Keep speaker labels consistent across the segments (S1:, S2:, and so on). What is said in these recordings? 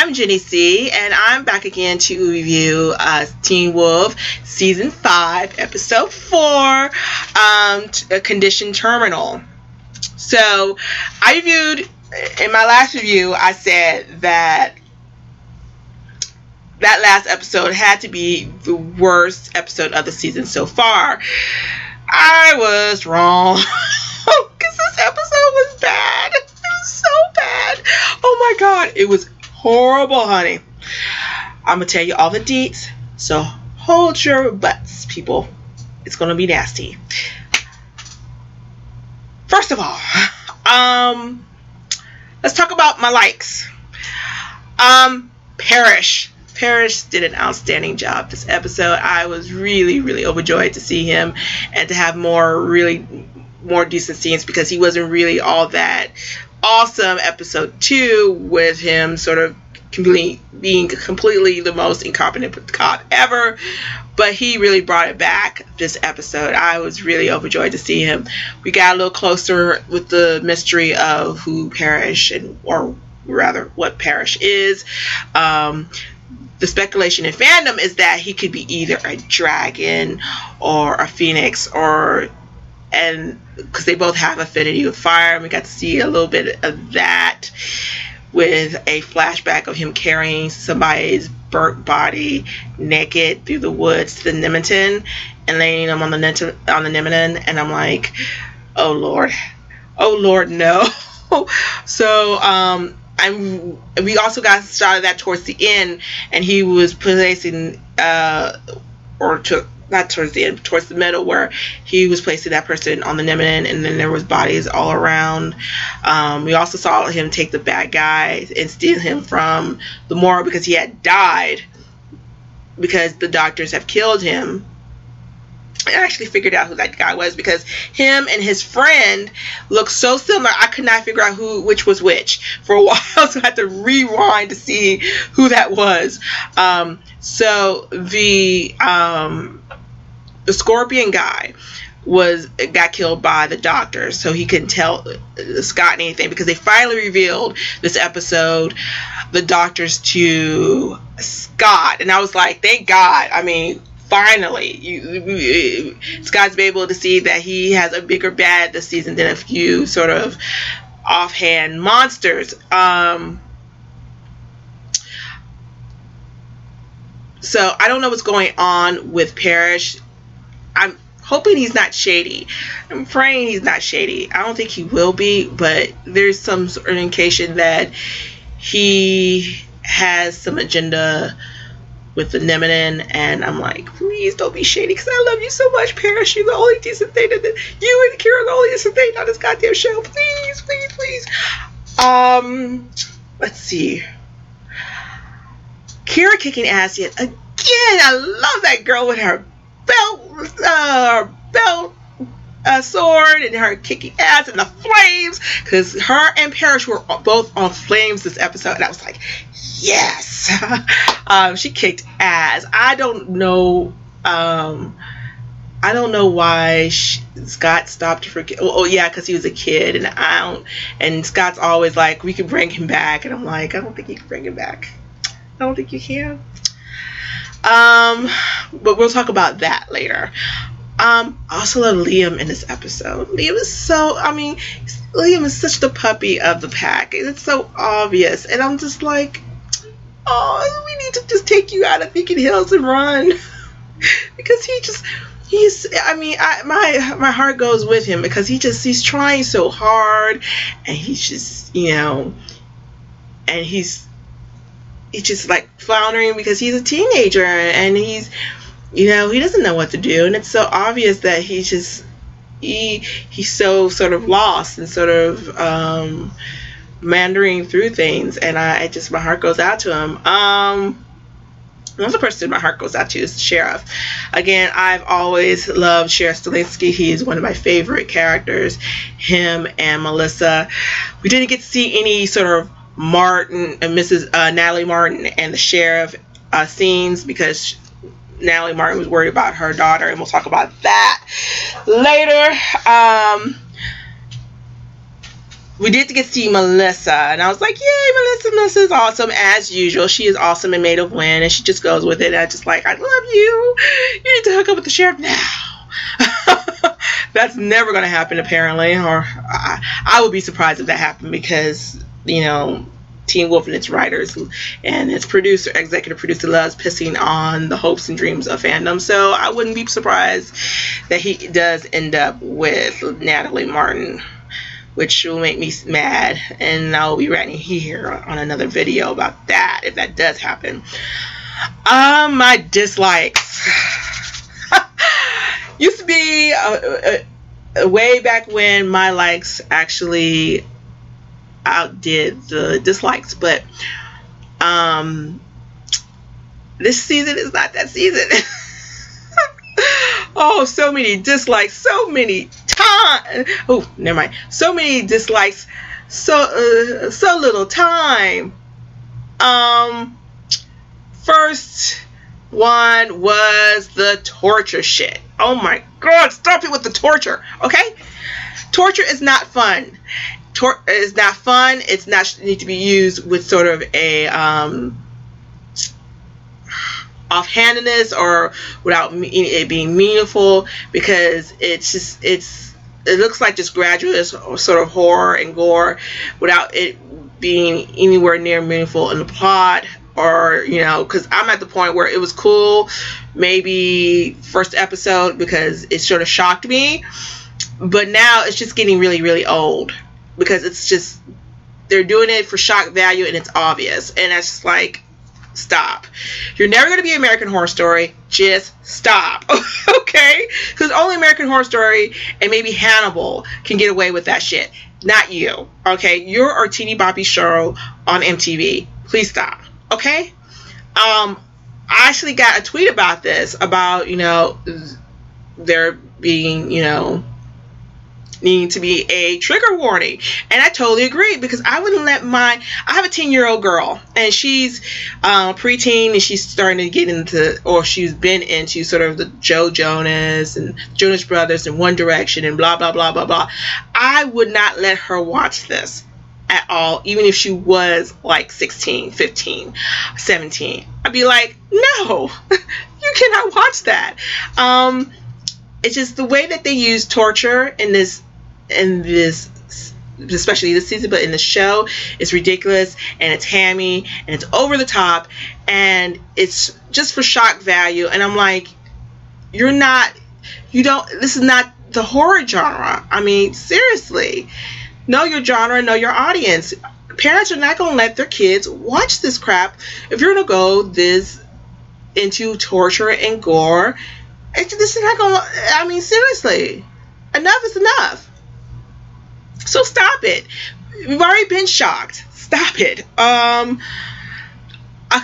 S1: I'm Jenny C, and I'm back again to review Teen Wolf Season 5, Episode 4, Condition Terminal. So, I reviewed, in my last review, I said that last episode had to be the worst episode of the season so far. I was wrong. Because this episode was bad. It was so bad. Oh my god. It was horrible, honey. I'm going to tell you all the deets. So hold your butts, people. It's going to be nasty. First of all, let's talk about my likes. Parrish did an outstanding job this episode. I was really, really overjoyed to see him and to have more decent scenes, because he wasn't really all that awesome episode 2 with him sort of being completely the most incompetent cop ever, but he really brought it back this episode. I was really overjoyed to see him. We got a little closer with the mystery of who Parrish or rather what Parrish is. The speculation in fandom is that he could be either a dragon or a phoenix, and because they both have affinity with fire, and we got to see a little bit of that with a flashback of him carrying somebody's burnt body naked through the woods to the Nemeton and laying him on the Nemeton, and I'm like, oh lord, no. So we also got a shot of that towards the end, and he was placing not towards the end, towards the middle, where he was placing that person on the Nemeton, and then there was bodies all around. We also saw him take the bad guy and steal him from the morgue because he had died, because the doctors have killed him. I actually figured out who that guy was, because him and his friend looked so similar. I could not figure out which was which for a while, so I had to rewind to see who that was. So the scorpion guy got killed by the doctor, so he couldn't tell Scott anything, because they finally revealed this episode the doctors to Scott, and I was like, thank God. I mean, finally, Scott's been able to see that he has a bigger bad this season than a few sort of offhand monsters. So I don't know what's going on with Parrish. I'm hoping he's not shady. I'm praying he's not shady. I don't think he will be, but there's some sort of indication that he has some agenda with the Nemeton, and I'm like, please don't be shady, because I love you so much, Parrish. You're the only decent thing that you and Kira are the only decent thing on this goddamn show. Please. Let's see. Kira kicking ass yet again. I love that girl with her belt sword and her kicking ass in the flames, because her and Parrish were both on flames this episode, and I was like, yes. She kicked ass. I don't know why Scott stopped for. Oh yeah, because he was a kid, and Scott's always like, we can bring him back, and I'm like, I don't think you can bring him back. I don't think you can. But we'll talk about that later. I also love Liam in this episode. Liam is such the puppy of the pack. It's so obvious, and I'm just like, oh, we need to just take you out of Beacon Hills and run. Because my heart goes with him, because he's trying so hard, and he's just, and he's just like floundering because he's a teenager, and he's, he doesn't know what to do, and it's so obvious that he's so sort of lost and sort of meandering through things, and my heart goes out to him. Another person my heart goes out to is the sheriff. Again, I've always loved Sheriff Stilinski. He is one of my favorite characters, him and Melissa. We didn't get to see any sort of Martin and Mrs. Natalie Martin and the sheriff scenes, because Natalie Martin was worried about her daughter, and we'll talk about that later. we did get to see Melissa, and I was like, yay, Melissa's awesome as usual. She is awesome and made of win, and she just goes with it. And I just like, I love you. You need to hook up with the sheriff now. That's never going to happen, apparently, or I would be surprised if that happened, because, you know, Teen Wolf and its writers and its executive producer loves pissing on the hopes and dreams of fandom. So I wouldn't be surprised that he does end up with Natalie Martin, which will make me mad, and I'll be ranting here on another video about that if that does happen. My dislikes used to be way back when my likes actually outdid the dislikes, but this season is not that season. Oh, so many dislikes, so many time. Oh, never mind. So many dislikes, so little time. First one was the torture shit. Oh my God, stop it with the torture, okay? Torture is not fun. Is not fun. It's not need to be used with sort of a offhandedness or without it being meaningful, because it looks like just gratuitous sort of horror and gore without it being anywhere near meaningful in the plot, or, you know, because I'm at the point where it was cool maybe first episode because it sort of shocked me, but now it's just getting really, really old, because it's just, they're doing it for shock value and it's obvious, and it's just like, stop. You're never going to be American Horror Story. Just stop. Okay? Because only American Horror Story and maybe Hannibal can get away with that shit. Not you. Okay? You're our teeny boppy show on MTV. Please stop. Okay? I actually got a tweet about this, about, you know, there being, you know, needing to be a trigger warning, and I totally agree, because I wouldn't let I have a 10-year-old girl, and she's preteen, and she's starting to get into, or she's been into sort of the Joe Jonas and Jonas Brothers and One Direction and blah blah blah blah blah. I would not let her watch this at all, even if she was like 16, 15, 17. I'd be like, no, you cannot watch that. It's just the way that they use torture in this, especially this season, but in the show, it's ridiculous, and it's hammy, and it's over the top, and it's just for shock value. And I'm like, this is not the horror genre. I mean, seriously, know your genre, know your audience. Parents are not going to let their kids watch this crap if you're going to go this into torture and gore. This is not going to, I mean, seriously, enough is enough. So stop it. We've already been shocked. Stop it. A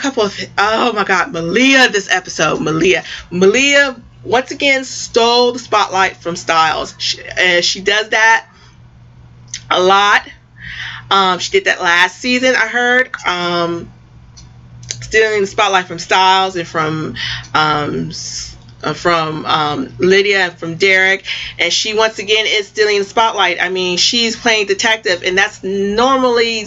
S1: couple of, oh my God, Malia this episode. Malia once again stole the spotlight from Styles. She does that a lot. She did that last season, I heard. Stealing the spotlight from Styles and from Lydia and from Derek, and she once again is stealing the spotlight. I mean, she's playing detective, and that's normally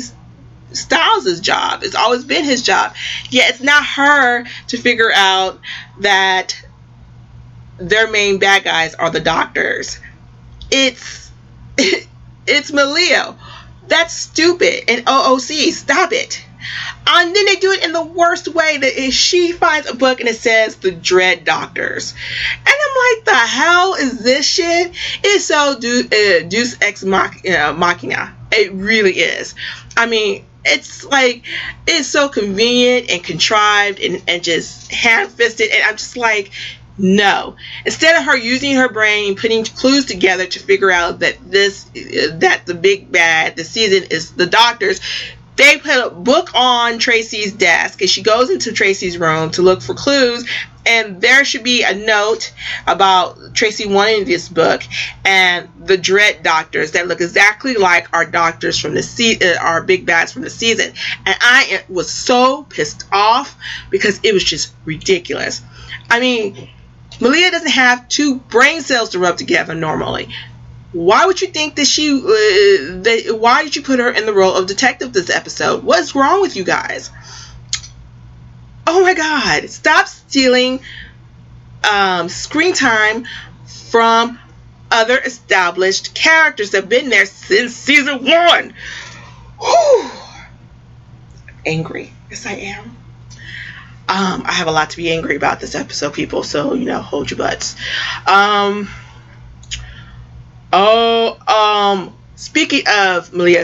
S1: Styles' job. It's always been his job. Yeah, it's not her to figure out that their main bad guys are the doctors. It's Malia. That's stupid. And OOC, stop it. And then they do it in the worst way, that is, she finds a book and it says the Dread Doctors, and I'm like, the hell is this shit? It's so Deus Ex Machina. It really is. I mean, it's like, it's so convenient and contrived and just hand-fisted, and I'm just like, no. Instead of her using her brain, putting clues together to figure out that the big bad this season is the doctors, they put a book on Tracy's desk, and she goes into Tracy's room to look for clues, and there should be a note about Tracy wanting this book and the Dread Doctors that look exactly like our doctors from the our big bads from the season. And I was so pissed off because it was just ridiculous. I mean, Malia doesn't have two brain cells to rub together normally. Why would you think that why did you put her in the role of detective this episode? What's wrong with you guys? Oh my God, stop stealing screen time from other established characters that have been there since season 1. Whew. Angry. Yes, I am. I have a lot to be angry about this episode, people, so, hold your butts. Speaking of Malia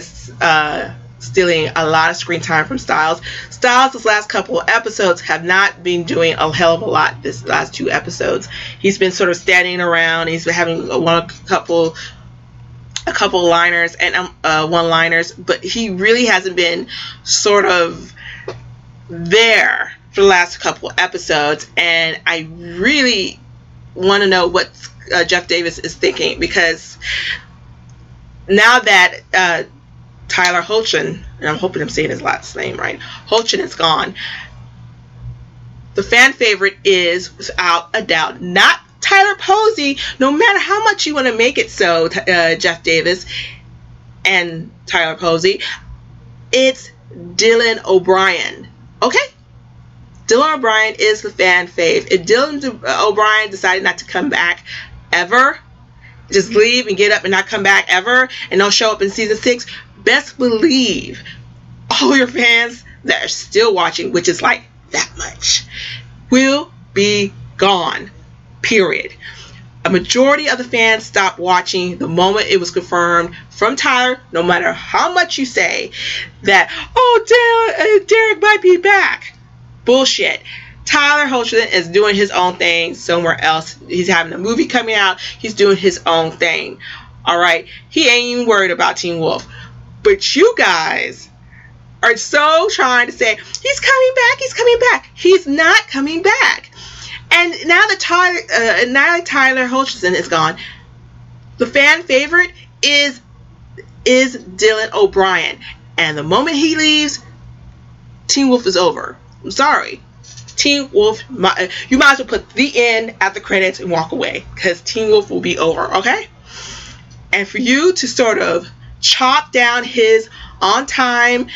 S1: stealing a lot of screen time from Styles, this last couple of episodes have not been doing a hell of a lot this last 2 episodes. He's been sort of standing around. He's been having a couple liners and one-liners, but he really hasn't been sort of there for the last couple episodes, and I really want to know what Jeff Davis is thinking, because now that Tyler Hoechlin, and I'm hoping I'm saying his last name right, Hoechlin is gone, the fan favorite is without a doubt not Tyler Posey, no matter how much you want to make it so, Jeff Davis and Tyler Posey. It's Dylan O'Brien. Okay? Dylan O'Brien is the fan fave. If Dylan O'Brien decided not to come back ever, just leave and get up and not come back ever, and don't show up in season 6, best believe all your fans that are still watching, which is like that much, will be gone. Period. A majority of the fans stopped watching the moment it was confirmed from Tyler, no matter how much you say that, oh, Derek might be back. Bullshit. Tyler Hoechlin is doing his own thing somewhere else. He's having a movie coming out. He's doing his own thing. All right? He ain't even worried about Teen Wolf. But you guys are so trying to say, he's coming back, he's coming back. He's not coming back. And now that Tyler Hoechlin is gone, the fan favorite is Dylan O'Brien. And the moment he leaves, Teen Wolf is over. I'm sorry. Teen Wolf, you might as well put the end at the credits and walk away, because Teen Wolf will be over, okay? And for you to sort of chop down his on time,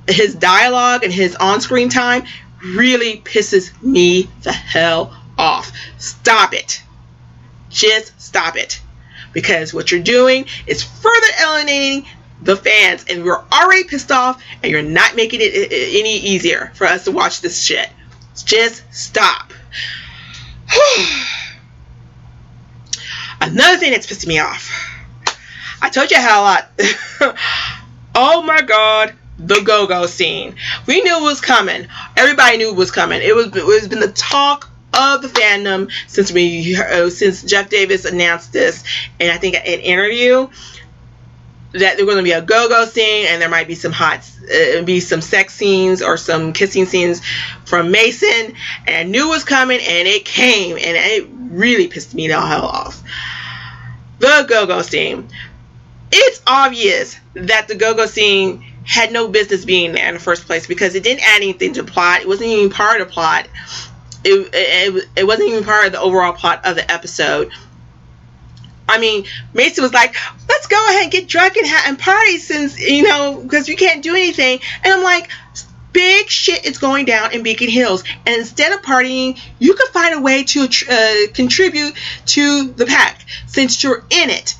S1: his dialogue, and his on-screen time really pisses me the hell off. Stop it. Just stop it. Because what you're doing is further alienating the fans, and we're already pissed off, and you're not making it any easier for us to watch this shit. Just stop. Another thing that's pissing me off. I told you I had a lot. Oh my God. The go-go scene. We knew it was coming. Everybody knew it was coming. It's been the talk of the fandom since Jeff Davis announced this, and I think in an interview, that there's going to be a go-go scene, and there might be some sex scenes or some kissing scenes from Mason, and I knew it was coming, and it came, and it really pissed me the hell off. The go-go scene. It's obvious that the go-go scene had no business being there in the first place, because it didn't add anything to the plot. It wasn't even part of the plot. It wasn't even part of the overall plot of the episode. I mean, Mason was like, let's go ahead and get drunk and party, since, because we can't do anything. And I'm like, big shit is going down in Beacon Hills, and instead of partying, you can find a way to contribute to the pack, since you're in it.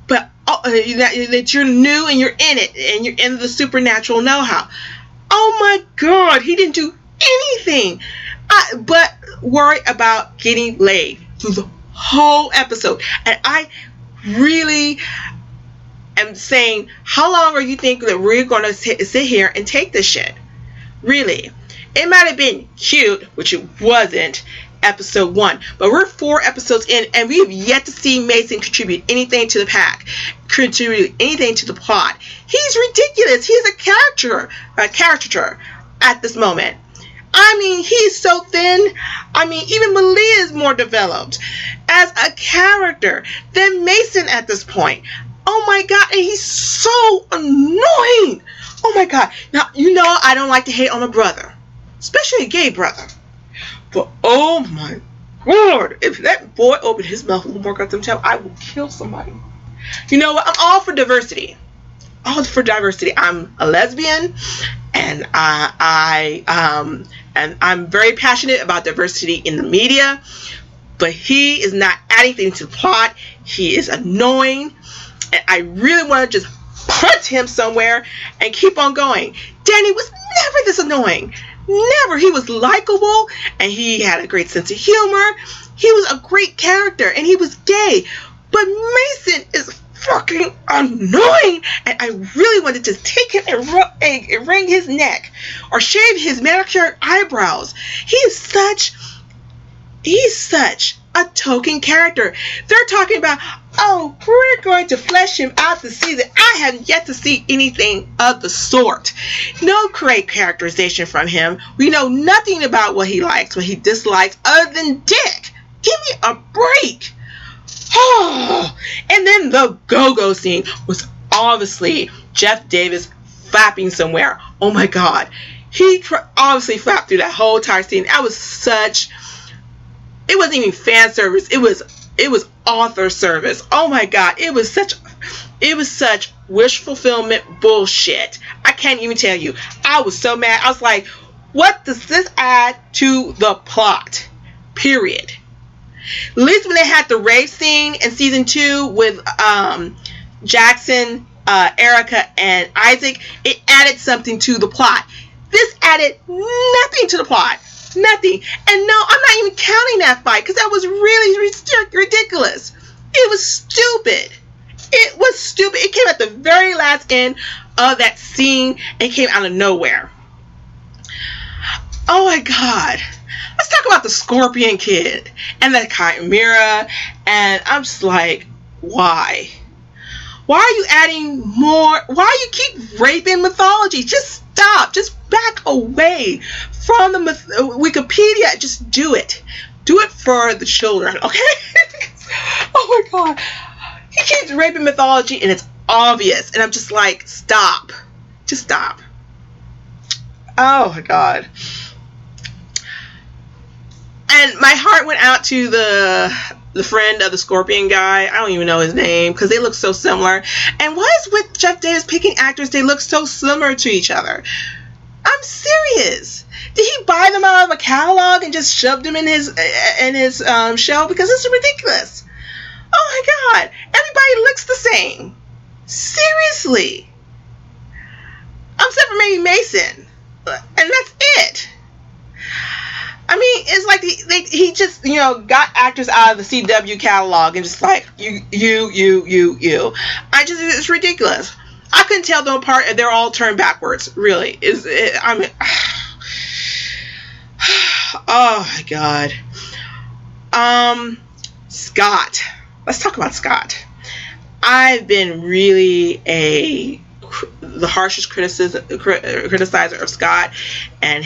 S1: But that you're new and you're in it, and you're in the supernatural know-how. Oh my God, he didn't do anything but worry about getting laid through the whole episode. And I really am saying, how long are you thinking that we're going to sit here and take this shit? Really? It might have been cute, which it wasn't, episode 1, but we're 4 episodes in, and we have yet to see Mason contribute anything to the pack, contribute anything to the plot. He's ridiculous. He's a caricature at this moment. I mean, he's so thin. I mean, even Malia is more developed as a character than Mason at this point. Oh my God, and he's so annoying. Oh my God. Now, I don't like to hate on a brother, especially a gay brother. But oh my God, if that boy opened his mouth one more goddamn time, I will kill somebody. You know what? I'm all for diversity. All for diversity. I'm a lesbian, and and I'm very passionate about diversity in the media. But he is not adding anything to the plot. He is annoying, and I really want to just punch him somewhere and keep on going. Danny was never this annoying. Never. He was likable, and he had a great sense of humor. He was a great character, and he was gay. But Mason is fucking annoying, and I really wanted to take him and wring his neck or shave his manicured eyebrows. He's such a token character. They're talking about, oh, we're going to flesh him out this season. I have yet to see anything of the sort. No great characterization from him. We know nothing about what he likes, what he dislikes, other than dick. Give me a break. Oh, and then the go-go scene was obviously Jeff Davis flapping somewhere. Oh my God. He obviously flapped through that whole entire scene. That was it wasn't even fan service. It was author service. Oh my God. It was such wish fulfillment bullshit. I can't even tell you. I was so mad. I was like, what does this add to the plot? Period. At least when they had the rave scene in season 2 with Jackson, Erica, and Isaac, it added something to the plot. This added nothing to the plot. Nothing. And no, I'm not even counting that fight because that was really ridiculous. It was stupid. It came at the very last end of that scene. It came out of nowhere. Oh my God. Let's talk about the Scorpion Kid and the Chimera. And I'm just like, why? Why are you adding more? Why do you keep raping mythology? Just stop. Just back away from the Wikipedia. Just do it. Do it for the children, okay? Oh my God. He keeps raping mythology and it's obvious. And I'm just like, stop. Just stop. Oh my God. And my heart went out to the friend of the Scorpion guy. I don't even know his name because they look so similar. And what is with Jeff Davis picking actors? They look so similar to each other. I'm serious. Did he buy them out of a catalog and just shoved them in his show? Because it's ridiculous. Oh my God. Everybody looks the same. Seriously. Except for maybe Mason. And that's it. I mean, it's like he just, got actors out of the CW catalog and just like, you. It's ridiculous. I couldn't tell them apart and they're all turned backwards, really. Oh my God. Scott. Let's talk about Scott. I've been really the harshest criticizer of Scott and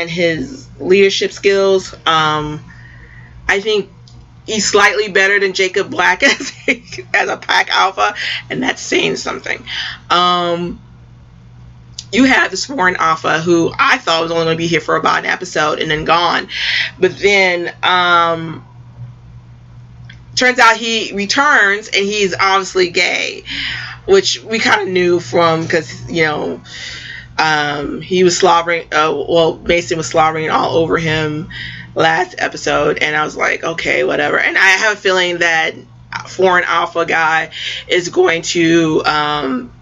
S1: his leadership skills. I think he's slightly better than Jacob Black as a pack alpha, and that's saying something. You have this foreign alpha who I thought was only going to be here for about an episode and then gone, but then turns out he returns and he's obviously gay, which we kind of knew from because he was slobbering. Mason was slobbering all over him last episode, and I was like, okay, whatever. And I have a feeling that foreign alpha guy is going to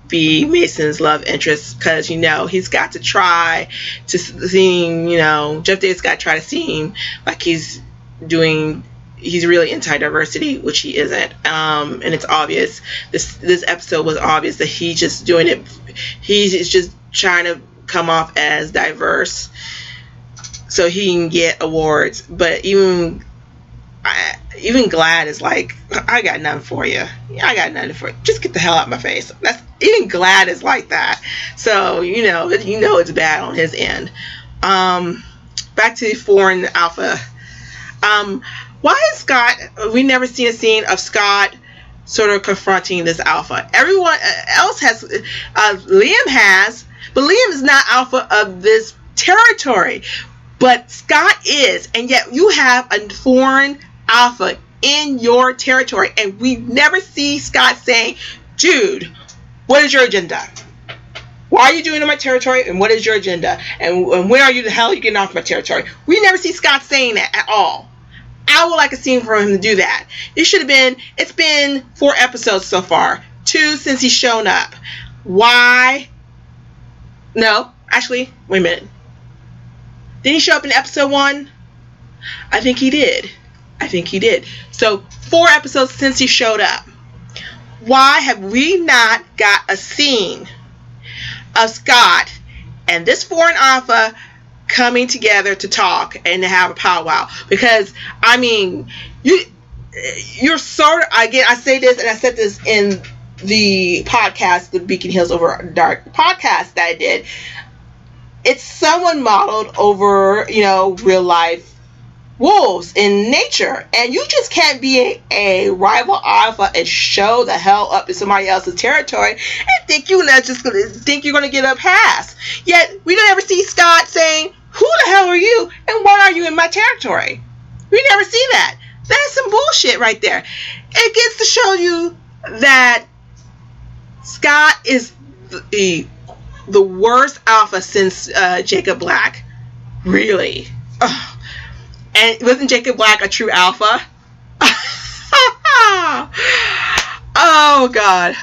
S1: be Mason's love interest because he's got to try to seem. Jeff Davis got to try to seem like he's really anti-diversity, which he isn't. And it's obvious. This episode was obvious that he's just doing it. He's just trying to come off as diverse so he can get awards. But even Glad is like, I got nothing for you. I got nothing for you. Just get the hell out of my face. Even Glad is like that. So it's bad on his end. Back to foreign alpha. Why is Scott? We never seen a scene of Scott sort of confronting this alpha. Everyone else has. Liam has, but Liam is not alpha of this territory. But Scott is, and yet you have a foreign alpha in your territory, and we never see Scott saying, dude, what is your agenda? Why are you doing in my territory, and what is your agenda? And when are you the hell you getting off my territory? We never see Scott saying that at all. I would like a scene for him to do that. It's been 4 episodes so far. 2 since he's shown up. Why? No, actually, wait a minute. Did he show up in episode 1? I think he did. So 4 episodes since he showed up. Why have we not got a scene of Scott and this foreign alpha coming together to talk and to have a powwow? Because I mean, you're sort of, again, I say this, and I said this in the podcast, the Beacon Hills Over Dark podcast that I did. It's someone modeled over, real life wolves in nature, and you just can't be a rival alpha and show the hell up in somebody else's territory and think you're gonna get a pass. Yet we don't ever see Scott saying, who the hell are you and why are you in my territory? We never see that. That's some bullshit right there. It gets to show you that Scott is the worst alpha since Jacob Black. Really. Ugh. And wasn't Jacob Black a true alpha? Oh God.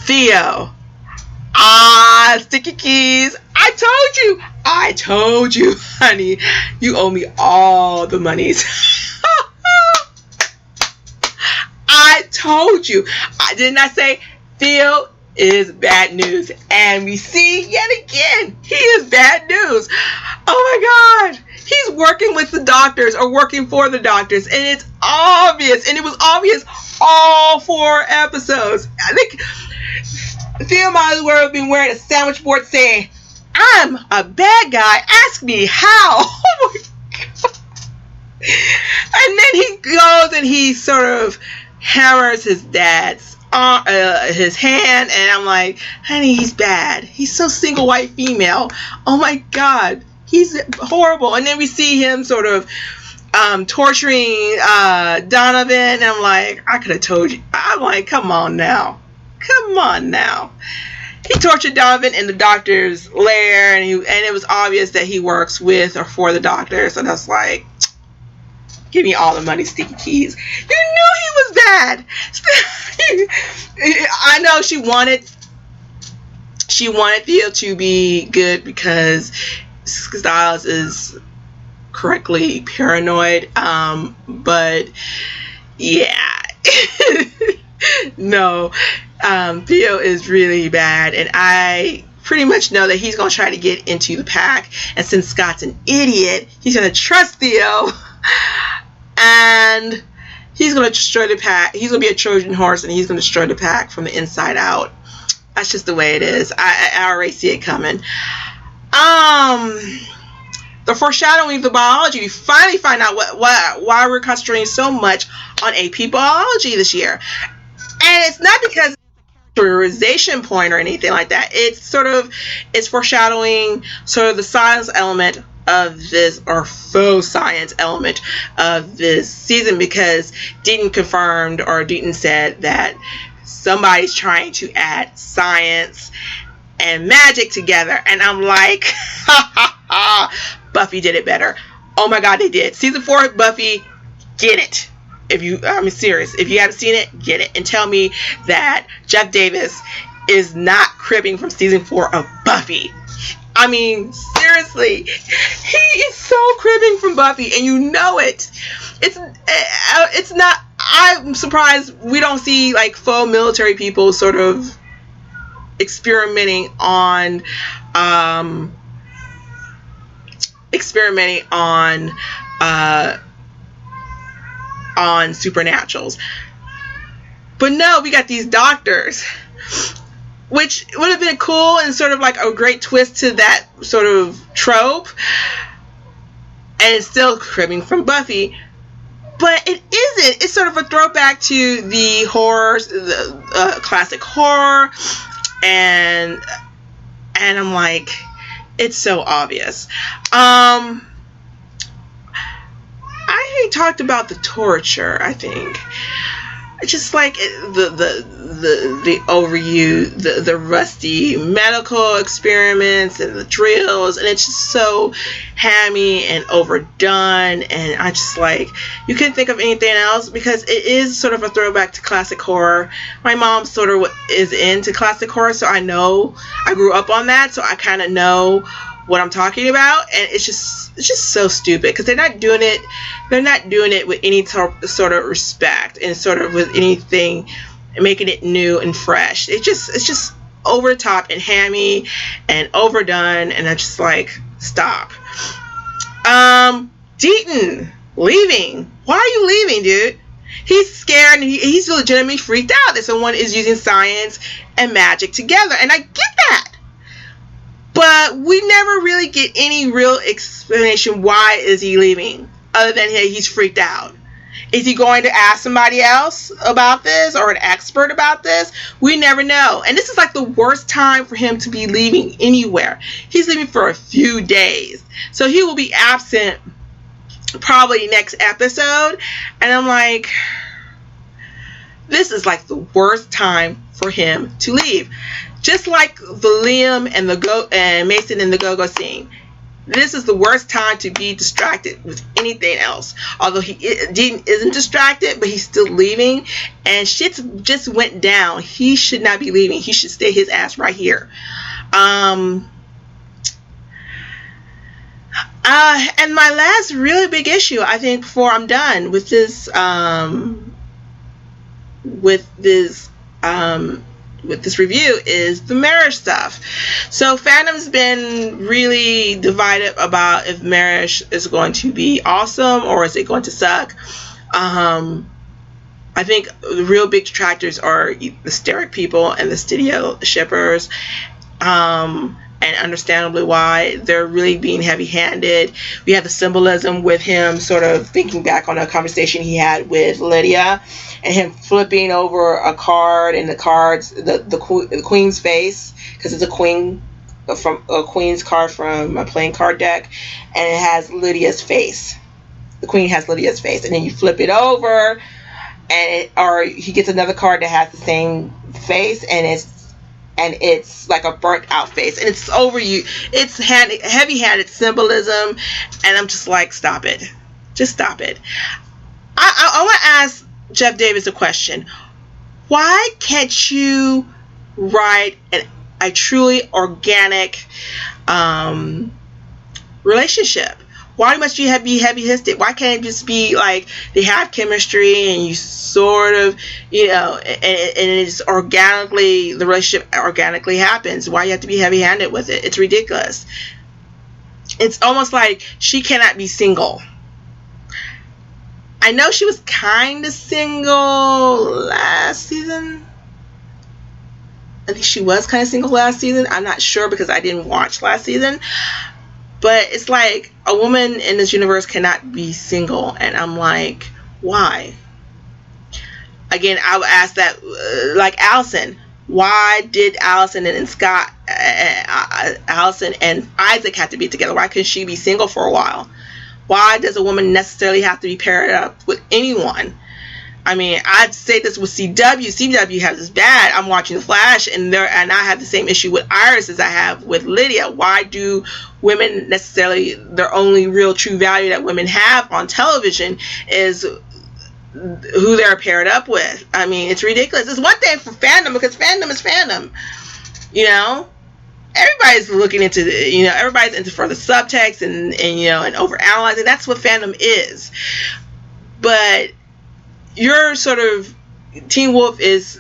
S1: Theo. Sticky keys. I told you, honey. You owe me all the monies. I told you. Didn't I say Theo is bad news? And we see yet again, he is bad news. Oh my God. He's working with the doctors or working for the doctors, and it's obvious, and it was obvious all 4 episodes. I think Theo might as well have been wearing a sandwich board saying, I'm a bad guy, ask me how. Oh my God. And then he goes and he sort of hammers his dad's his hand, and I'm like, honey, he's bad. He's so single white female. Oh my God, he's horrible. And then we see him sort of torturing Donovan, and I'm like, I could have told you. I'm like, come on now. He tortured Donovan in the doctor's lair, and it was obvious that he works with or for the doctors. And I was like, give me all the money, Sticky Keys. You knew he was bad. I know she wanted Theo to be good because Styles is correctly paranoid. But yeah. No. Theo is really bad, and I pretty much know that he's going to try to get into the pack, and since Scott's an idiot, he's going to trust Theo, and he's going to destroy the pack. He's going to be a Trojan horse, and he's going to destroy the pack from the inside out. That's just the way it is. I already see it coming. The foreshadowing of the biology, we finally find out why we're concentrating so much on AP biology this year. And it's not because characterization point or anything like that. It's foreshadowing sort of the science element of this, or faux science element of this season, because Deaton confirmed, or Deaton said that somebody's trying to add science and magic together, and I'm like, ha ha ha, Buffy did it better. Oh my God, they did. Season 4 Buffy, get it. I'm serious. If you haven't seen it, get it. And tell me that Jeff Davis is not cribbing from season 4 of Buffy. I mean, seriously. He is so cribbing from Buffy, and you know it. It's not, I'm surprised we don't see like faux military people sort of experimenting on supernaturals. But no, we got these doctors, which would have been cool and sort of like a great twist to that sort of trope, and it's still cribbing from Buffy, but it isn't. It's sort of a throwback to the horror, the classic horror, and I'm like, it's so obvious. really talked about the torture, I think. Just like the overuse, the rusty medical experiments and the drills, and it's just so hammy and overdone, and I just like, you couldn't think of anything else, because it is sort of a throwback to classic horror. My mom sort of is into classic horror, so I grew up on that, so I kind of know what I'm talking about, and it's just so stupid, because they're not doing it with any sort of respect, and sort of with anything, making it new and fresh. It's just over the top and hammy and overdone, and I just like, stop. Deaton leaving. Why are you leaving, dude? He's scared, and he's legitimately freaked out that someone is using science and magic together, and I get that. But we never really get any real explanation why is he leaving, other than, hey, he's freaked out. Is he going to ask somebody else about this, or an expert about this? We never know. And this is like the worst time for him to be leaving anywhere. He's leaving for a few days. So he will be absent probably next episode. And I'm like, this is like the worst time for him to leave. Just like the Liam and Mason in the Go-Go scene. This is the worst time to be distracted with anything else. Although Dean isn't distracted, but he's still leaving. And shit just went down. He should not be leaving. He should stay his ass right here. And my last really big issue, I think, before I'm done with this review, is the marriage stuff. So fandom's been really divided about if marriage is going to be awesome or is it going to suck. I think the real big detractors are the Steric people and the studio shippers, and understandably why. They're really being heavy-handed. We have the symbolism with him sort of thinking back on a conversation he had with Lydia, and him flipping over a card, and the cards, the queen's face, because it's a queen's card from a playing card deck, and it has Lydia's face. The queen has Lydia's face, and then you flip it over, or he gets another card that has the same face, and it's like a burnt out face, and it's over you. It's heavy-handed symbolism, and I'm just like, stop it. Just stop it. I want to ask Jeff Davis a question. Why can't you write a truly organic relationship? Why must you be heavy-handed? Why can't it just be like they have chemistry and you sort of, and it's organically, the relationship organically happens? Why you have to be heavy-handed with it? It's ridiculous. It's almost like she cannot be single. I know she was kind of single last season. I think she was kind of single last season. I'm not sure because I didn't watch last season. But it's like a woman in this universe cannot be single. And I'm like, why? Again, I would ask that, like Allison. Why did Allison and Scott, Allison and Isaac have to be together? Why couldn't she be single for a while? Why does a woman necessarily have to be paired up with anyone? I mean, I'd say this with CW. CW has this bad. I'm watching The Flash, and I have the same issue with Iris as I have with Lydia. Why do women necessarily, their only real true value that women have on television is who they're paired up with? I mean, it's ridiculous. It's one thing for fandom, because fandom is fandom. Everybody's looking into, everybody's into further subtext and overanalyzing. That's what fandom is. But your sort of Teen Wolf is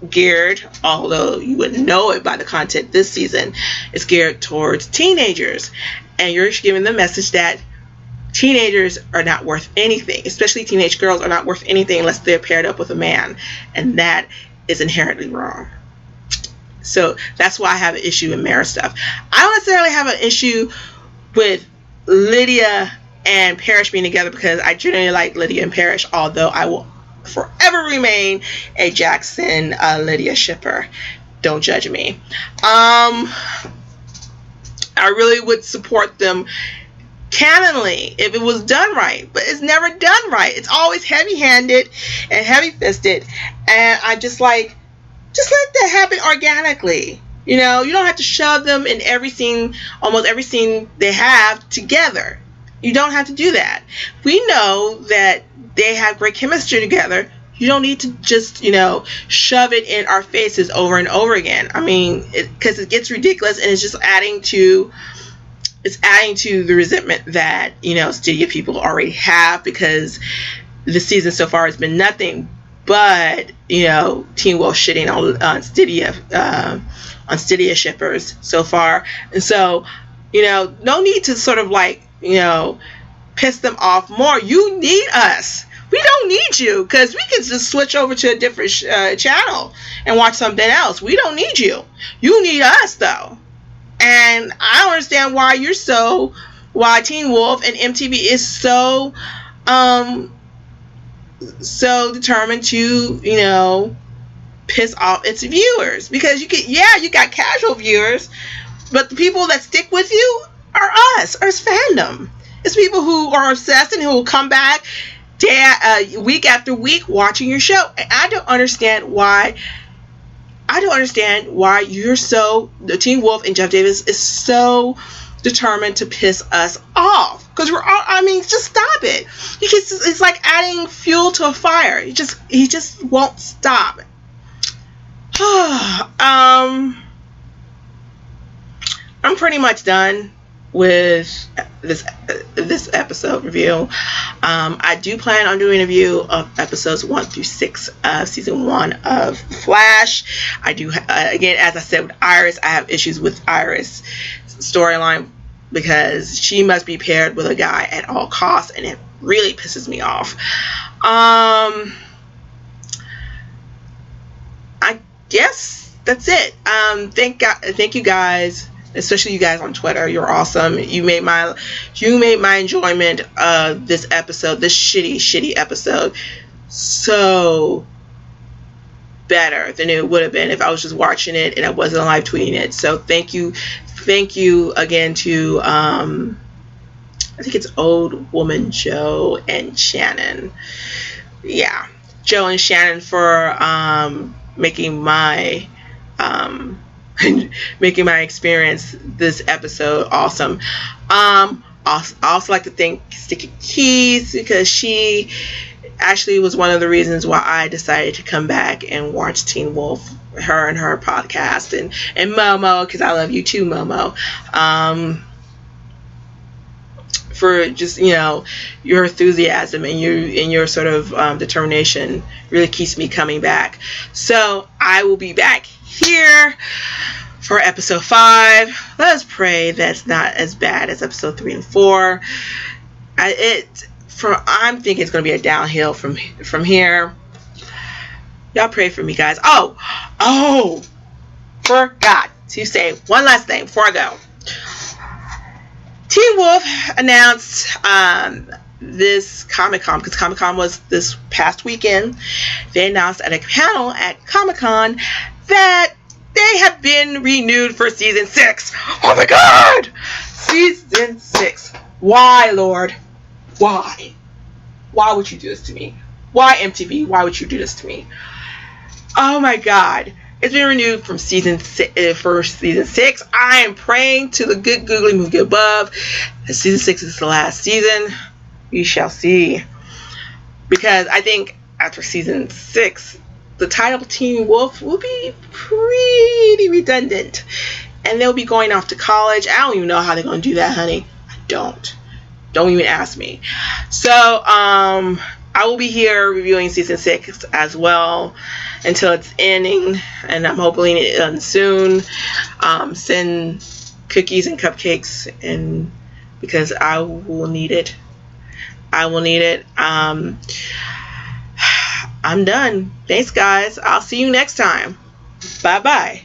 S1: geared, although you wouldn't know it by the content this season, it's geared towards teenagers. And you're giving the message that teenagers are not worth anything, especially teenage girls are not worth anything unless they're paired up with a man. And that is inherently wrong. So that's why I have an issue with marriage stuff. I don't necessarily have an issue with Lydia and Parrish being together, because I generally like Lydia and Parrish, although I will forever remain a Jackson Lydia shipper. Don't judge me. I really would support them canonly, if it was done right, but it's never done right. It's always heavy-handed and heavy-fisted, and I just let that happen organically. You know, you don't have to shove them in every scene, almost every scene they have together. You don't have to do that. We know that they have great chemistry together. You don't need to just, shove it in our faces over and over again. I mean, because it gets ridiculous, and it's just adding to the resentment that, studio people already have, because the season so far has been nothing but, Teen Wolf shitting on Stydia shippers so far. And so, no need to sort of piss them off more. You need us. We don't need you, because we can just switch over to a different channel and watch something else. We don't need you. You need us, though. And I don't understand why Teen Wolf and MTV is so determined to, piss off its viewers. Because you got casual viewers, but the people that stick with you are us, or it's fandom. It's people who are obsessed and who will come back week after week watching your show. And I don't understand why the Teen Wolf and Jeff Davis is so determined to piss us off. Because just stop it. It's like adding fuel to a fire. He just won't stop. I'm pretty much done with this episode review. I do plan on doing a review of episodes 1 through 6 of season 1 of Flash. I do, again, as I said with Iris, I have issues with Iris' storyline, because she must be paired with a guy at all costs, and it really pisses me off. I guess that's it. Thank you guys, especially you guys on Twitter. You're awesome. You made my enjoyment of this episode, this shitty episode, so better than it would have been if I was just watching it and I wasn't live tweeting it. So thank you again to I think it's Old Woman Joe and Shannon. Yeah, Joe and Shannon for making my experience this episode awesome. I also like to thank Sticky Keys, because she actually was one of the reasons why I decided to come back and watch Teen Wolf, her and her podcast, and Momo, because I love you too, Momo, for just your enthusiasm and your sort of determination really keeps me coming back. So I will be back here for episode 5. Let us pray that's not as bad as episode 3 and 4. I'm thinking it's going to be a downhill from here. Y'all pray for me, guys. Oh, forgot to say one last thing before I go. Teen Wolf announced this Comic-Con, because Comic-Con was this past weekend. They announced at a panel at Comic-Con that they have been renewed for season 6. Oh my God! Season 6. Why, Lord? Why? Why would you do this to me? Why, MTV? Why would you do this to me? Oh my God. It's been renewed from season 6. I am praying to the good googly movie above that season 6 is the last season. We shall see. Because I think after season 6, the title Teen Wolf will be pretty redundant. And they'll be going off to college. I don't even know how they're going to do that, honey. I don't. Don't even ask me. So, I will be here reviewing season 6 as well until it's ending, and I'm hoping it ends soon. Send cookies and cupcakes, and because I will need it. I'm done. Thanks, guys. I'll see you next time. Bye-bye.